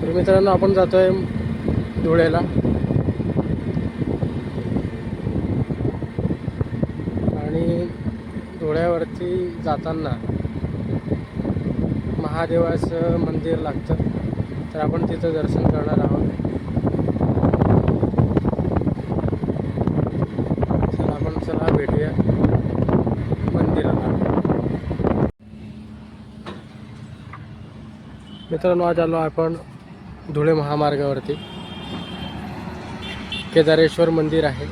तर मित्रांनो, आपण जातोय धुळ्याला आणि धुळ्यावरती जाताना महादेवाचं मंदिर लागतं, तर आपण तिथं दर्शन करणार आहोत. चला भेटूया मंदिराला. मित्रांनो, आज आलो आपण धुळे महामार्गावरती. केदारेश्वर मंदिर आहे.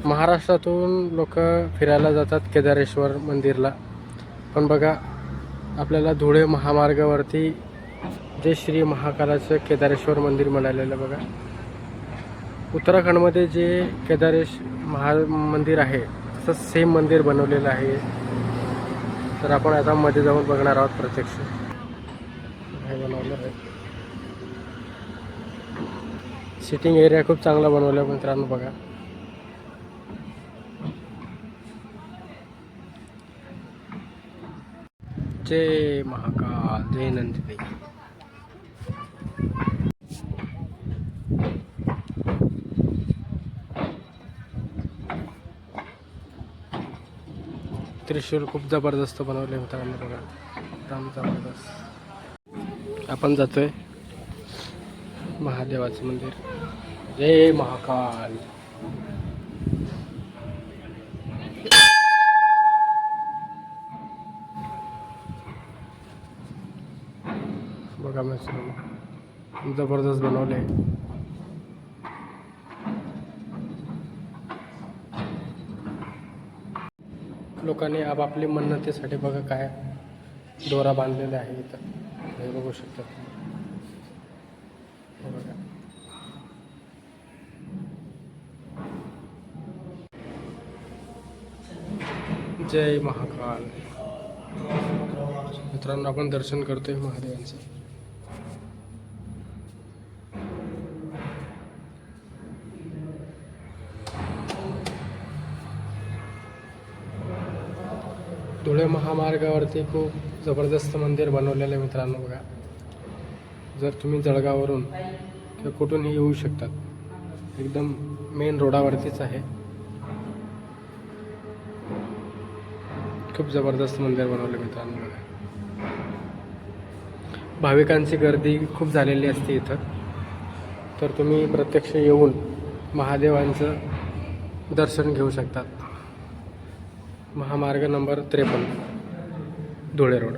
महाराष्ट्रातून लोक फिरायला जातात केदारेश्वर मंदिरला, पण बघा आपल्याला धुळे महामार्गावरती जे श्री महाकालाचं केदारेश्वर मंदिर मिळालेलं बघा. उत्तराखंडमध्ये जे केदारेश मंदिर आहे तसं सेम मंदिर बनवलेलं आहे. तर आपण आता मध्ये जाऊन बघणार आहोत प्रत्यक्ष हे बनवलं आहे. सिटिंग एरिया खूप चांगला बनवला आहे मित्रांनो बघा. जय महाकाल, जय नंदिनी. त्रिशूल खूप जबरदस्त बनवले मित्रांनो बघा, एकदम जबरदस्त. आपण जातोय महादेवाचं मंदिर. जय महाकाल. बघा मित्रांनो, जबरदस्त बनवले. लोकांनी आपापली मन्नतीसाठी बघा काय दोरा बांधलेला आहे इथं, हे बघू शकता. हे बघा, जय महाकाल. मित्रांनो, आपण दर्शन करतोय महादेवांचं. धुळे महामार्गावरती खूप जबरदस्त मंदिर बनवलेलं आहे मित्रांनो बघा. जर तुम्ही जळगाववरून किंवा कुठूनही येऊ शकतात, एकदम मेन रोडावरतीच आहे. खूप जबरदस्त मंदिर बनवलं मित्रांनो बघा. भाविकांची गर्दी खूप झालेली असते इथं, तर तुम्ही प्रत्यक्ष येऊन महादेवांचं दर्शन घेऊ शकतात. महामार्ग नंबर 53 धुळे रोड.